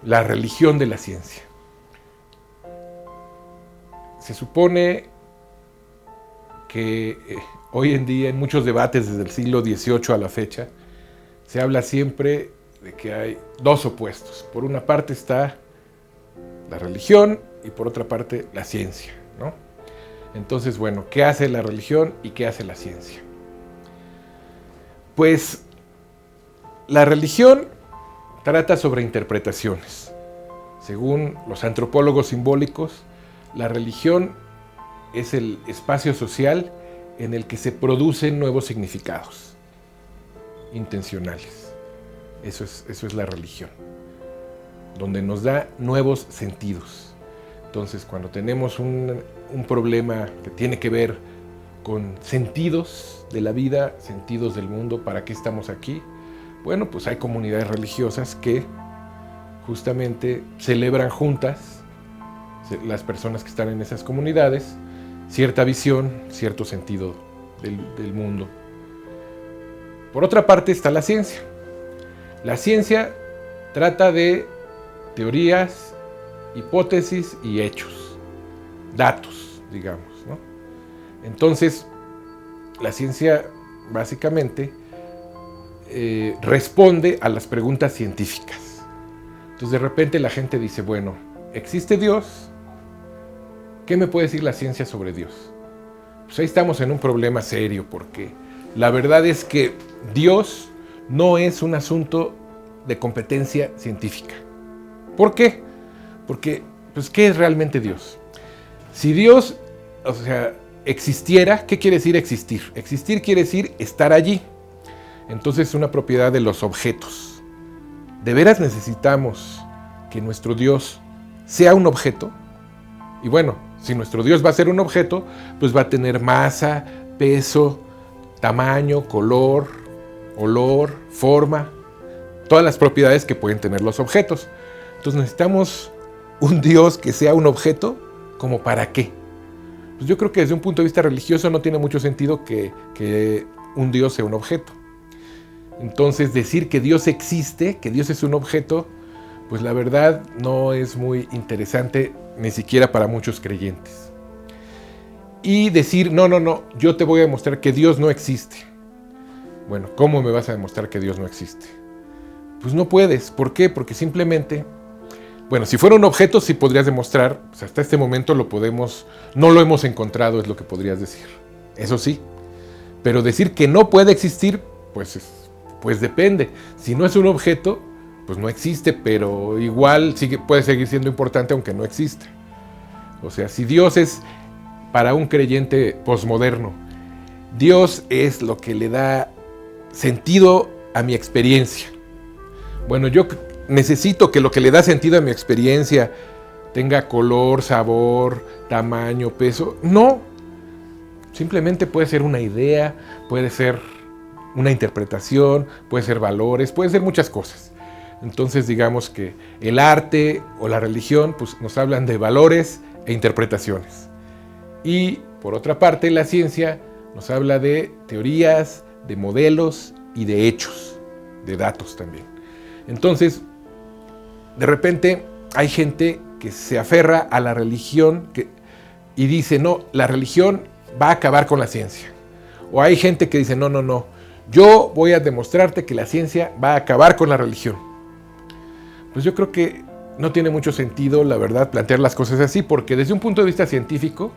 la religión de la ciencia. Se supone que hoy en día, en muchos debates desde el siglo XVIII a la fecha, se habla siempre de que hay dos opuestos. Por una parte está la religión y por otra parte la ciencia, ¿no? Entonces, bueno, ¿qué hace la religión y qué hace la ciencia? Pues la religión trata sobre interpretaciones. Según los antropólogos simbólicos, la religión es el espacio social en el que se producen nuevos significados intencionales. Eso es la religión, donde nos da nuevos sentidos. Entonces, cuando tenemos un problema que tiene que ver con sentidos de la vida, sentidos del mundo, ¿para qué estamos aquí? Bueno, pues hay comunidades religiosas que justamente celebran juntas, las personas que están en esas comunidades, cierta visión, cierto sentido del mundo. Por otra parte está la ciencia. La ciencia trata de teorías, hipótesis y hechos, datos, digamos, ¿no? Entonces, la ciencia básicamente responde a las preguntas científicas. Entonces, de repente la gente dice, bueno, ¿existe Dios? ¿Qué me puede decir la ciencia sobre Dios? Pues ahí estamos en un problema serio, porque la verdad es que Dios no es un asunto de competencia científica. ¿Por qué? Porque, pues, ¿qué es realmente Dios? Si Dios, existiera, ¿qué quiere decir existir? Existir quiere decir estar allí. Entonces es una propiedad de los objetos. ¿De veras necesitamos que nuestro Dios sea un objeto? Y bueno, si nuestro Dios va a ser un objeto, pues va a tener masa, peso, tamaño, color, olor, forma, todas las propiedades que pueden tener los objetos. Entonces necesitamos un Dios que sea un objeto, ¿como para qué? Pues yo creo que desde un punto de vista religioso no tiene mucho sentido que un Dios sea un objeto. Entonces decir que Dios existe, que Dios es un objeto, pues la verdad no es muy interesante, ni siquiera para muchos creyentes. Y decir, no, yo te voy a demostrar que Dios no existe. Bueno, ¿cómo me vas a demostrar que Dios no existe? Pues no puedes. ¿Por qué? Porque simplemente, bueno, si fuera un objeto sí podrías demostrar, pues hasta este momento no lo hemos encontrado, es lo que podrías decir. Eso sí. Pero decir que no puede existir, pues depende. Si no es un objeto, pues no existe, pero igual puede seguir siendo importante aunque no exista. O sea, si Dios es, para un creyente posmoderno, Dios es lo que le da sentido a mi experiencia. Bueno, yo necesito que lo que le da sentido a mi experiencia tenga color, sabor, tamaño, peso. No. Simplemente puede ser una idea, puede ser una interpretación, puede ser valores, puede ser muchas cosas. Entonces digamos que el arte o la religión pues, nos hablan de valores e interpretaciones. Y por otra parte la ciencia nos habla de teorías, de modelos y de hechos, de datos también. Entonces, de repente hay gente que se aferra a la religión y dice, no, la religión va a acabar con la ciencia. O hay gente que dice, no, yo voy a demostrarte que la ciencia va a acabar con la religión. Pues yo creo que no tiene mucho sentido, la verdad, plantear las cosas así, porque desde un punto de vista científico,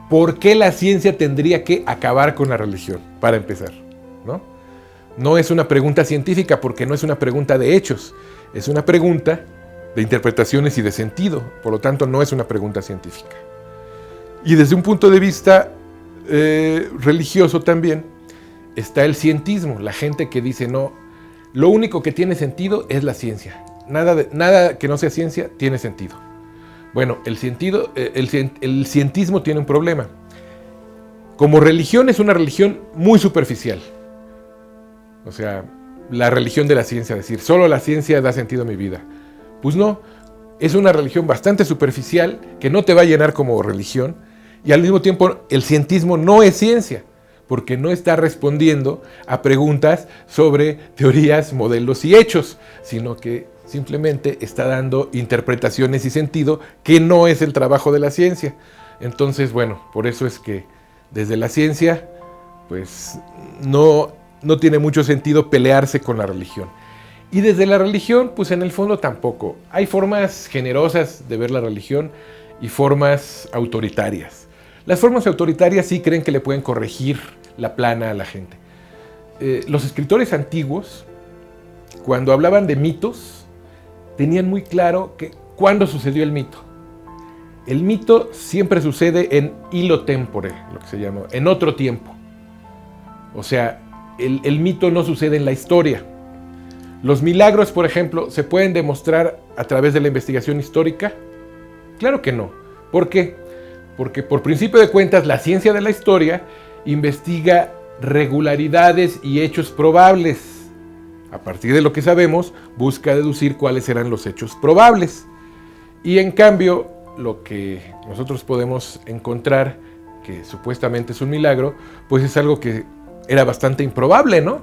¿por qué la ciencia tendría que acabar con la religión? Para empezar, ¿no? No es una pregunta científica porque no es una pregunta de hechos, es una pregunta de interpretaciones y de sentido, por lo tanto no es una pregunta científica. Y desde un punto de vista religioso también está el cientismo, la gente que dice no, lo único que tiene sentido es la ciencia, nada que no sea ciencia tiene sentido. Bueno, el cientismo tiene un problema. Como religión es una religión muy superficial. O sea, la religión de la ciencia, decir, solo la ciencia da sentido a mi vida. Pues no, es una religión bastante superficial que no te va a llenar como religión y al mismo tiempo el cientismo no es ciencia, porque no está respondiendo a preguntas sobre teorías, modelos y hechos, sino que simplemente está dando interpretaciones y sentido, que no es el trabajo de la ciencia. Entonces, bueno, por eso es que desde la ciencia, pues no tiene mucho sentido pelearse con la religión. Y desde la religión, pues en el fondo tampoco. Hay formas generosas de ver la religión y formas autoritarias. Las formas autoritarias sí creen que le pueden corregir la plana a la gente. Los escritores antiguos, cuando hablaban de mitos, tenían muy claro que cuándo sucedió el mito. El mito siempre sucede en illo tempore, lo que se llama, en otro tiempo. O sea, el mito no sucede en la historia. Los milagros, por ejemplo, ¿se pueden demostrar a través de la investigación histórica? Claro que no. ¿Por qué? Porque por principio de cuentas, la ciencia de la historia investiga regularidades y hechos probables. A partir de lo que sabemos, busca deducir cuáles eran los hechos probables. Y en cambio, lo que nosotros podemos encontrar, que supuestamente es un milagro, pues es algo que era bastante improbable, ¿no?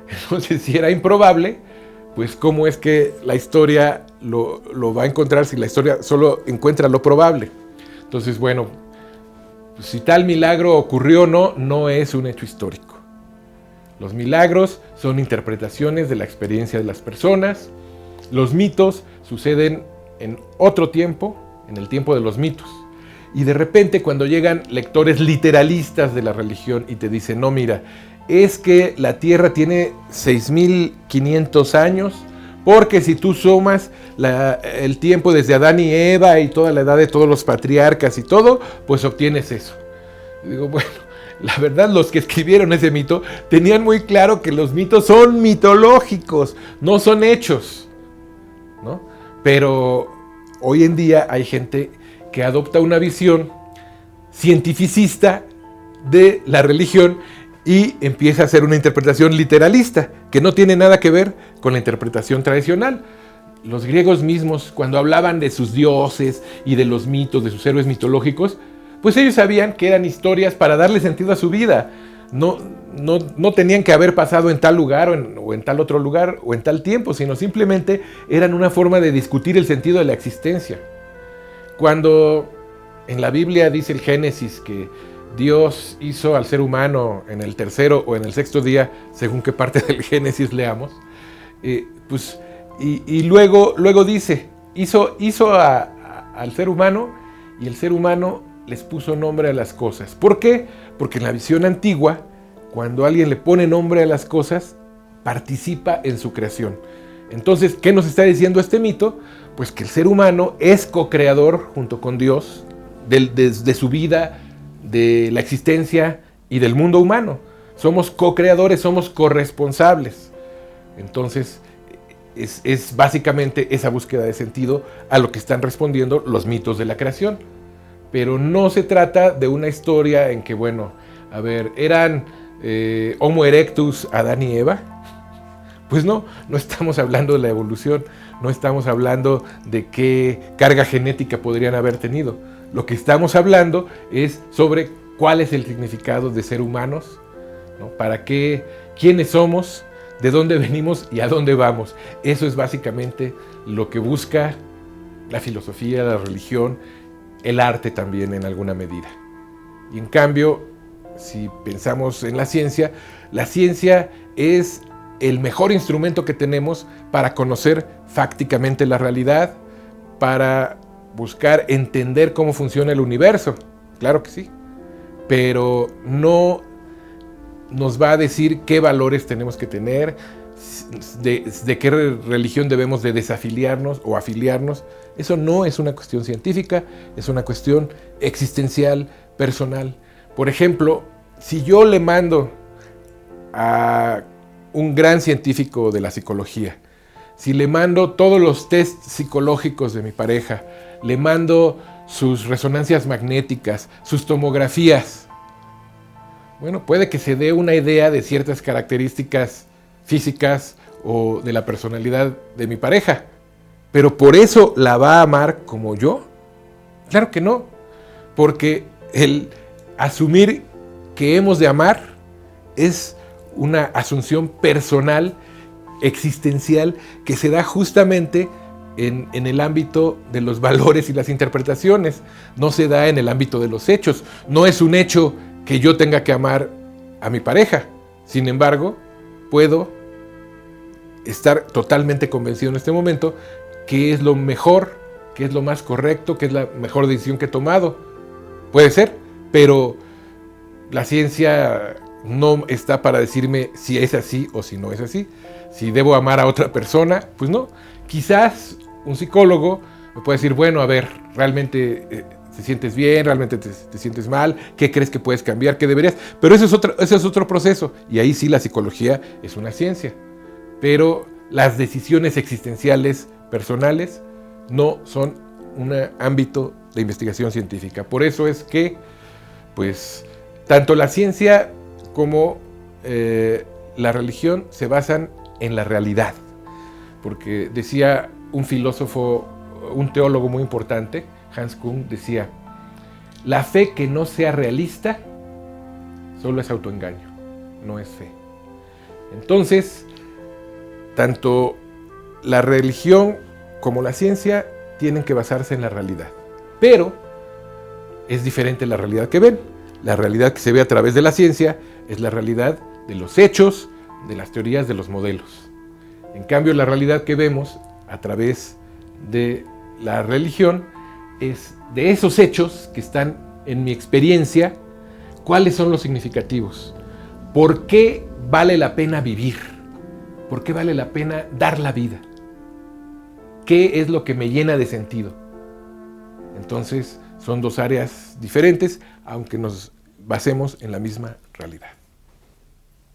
Entonces, si era improbable, pues ¿cómo es que la historia lo va a encontrar si la historia solo encuentra lo probable? Entonces, bueno, pues si tal milagro ocurrió o no, no es un hecho histórico. Los milagros son interpretaciones de la experiencia de las personas. Los mitos suceden en otro tiempo, en el tiempo de los mitos. Y de repente, cuando llegan lectores literalistas de la religión y te dicen, no, mira, es que la Tierra tiene 6.500 años, porque si tú sumas el tiempo desde Adán y Eva y toda la edad de todos los patriarcas y todo, pues obtienes eso. Y digo, bueno, la verdad, los que escribieron ese mito tenían muy claro que los mitos son mitológicos, no son hechos, ¿no? Pero hoy en día hay gente que adopta una visión cientificista de la religión y empieza a hacer una interpretación literalista, que no tiene nada que ver con la interpretación tradicional. Los griegos mismos, cuando hablaban de sus dioses y de los mitos, de sus héroes mitológicos, pues ellos sabían que eran historias para darle sentido a su vida. No tenían que haber pasado en tal lugar o en tal otro lugar o en tal tiempo, sino simplemente eran una forma de discutir el sentido de la existencia. Cuando en la Biblia dice el Génesis que Dios hizo al ser humano en el tercero o en el sexto día, según qué parte del Génesis leamos, y luego dice, hizo al ser humano, y el ser humano les puso nombre a las cosas. ¿Por qué? Porque en la visión antigua, cuando alguien le pone nombre a las cosas, participa en su creación. Entonces, ¿qué nos está diciendo este mito? Pues que el ser humano es co-creador junto con Dios de su vida, de la existencia y del mundo humano. Somos co-creadores, somos corresponsables. Entonces, es básicamente esa búsqueda de sentido a lo que están respondiendo los mitos de la creación. Pero no se trata de una historia en que, bueno, a ver, ¿eran Homo erectus Adán y Eva? Pues no estamos hablando de la evolución, no estamos hablando de qué carga genética podrían haber tenido. Lo que estamos hablando es sobre cuál es el significado de ser humanos, ¿no? ¿Para qué? ¿Quiénes somos? ¿De dónde venimos y a dónde vamos? Eso es básicamente lo que busca la filosofía, la religión, el arte también en alguna medida. Y en cambio, si pensamos en la ciencia es el mejor instrumento que tenemos para conocer fácticamente la realidad, para buscar entender cómo funciona el universo. Claro que sí, pero no nos va a decir qué valores tenemos que tener, de qué religión debemos de desafiliarnos o afiliarnos. Eso no es una cuestión científica, es una cuestión existencial, personal. Por ejemplo, si yo le mando a un gran científico de la psicología, si le mando todos los tests psicológicos de mi pareja, le mando sus resonancias magnéticas, sus tomografías, bueno, puede que se dé una idea de ciertas características físicas o de la personalidad de mi pareja, pero ¿por eso la va a amar como yo? Claro que no, porque el asumir que hemos de amar es una asunción personal, existencial, que se da justamente en el ámbito de los valores y las interpretaciones. No se da en el ámbito de los hechos. No es un hecho que yo tenga que amar a mi pareja. Sin embargo, puedo estar totalmente convencido en este momento que es lo mejor, que es lo más correcto, que es la mejor decisión que he tomado. Puede ser, pero la ciencia no está para decirme si es así o si no es así. Si debo amar a otra persona, pues no. Quizás un psicólogo me puede decir, bueno, a ver, ¿realmente te sientes bien? ¿Realmente te sientes mal? ¿Qué crees que puedes cambiar? ¿Qué deberías? Pero ese es otro proceso. Y ahí sí la psicología es una ciencia. Pero las decisiones existenciales personales no son un ámbito de investigación científica. Por eso es que, pues, tanto la ciencia como la religión se basan en la realidad. Porque decía un filósofo, un teólogo muy importante, Hans Kuhn, decía, la fe que no sea realista solo es autoengaño, no es fe. Entonces, tanto la religión como la ciencia tienen que basarse en la realidad. Pero es diferente la realidad que ven. La realidad que se ve a través de la ciencia es la realidad de los hechos, de las teorías, de los modelos. En cambio, la realidad que vemos a través de la religión es de esos hechos que están en mi experiencia, cuáles son los significativos, por qué vale la pena vivir, por qué vale la pena dar la vida, qué es lo que me llena de sentido. Entonces, son dos áreas diferentes, aunque nos basemos en la misma realidad.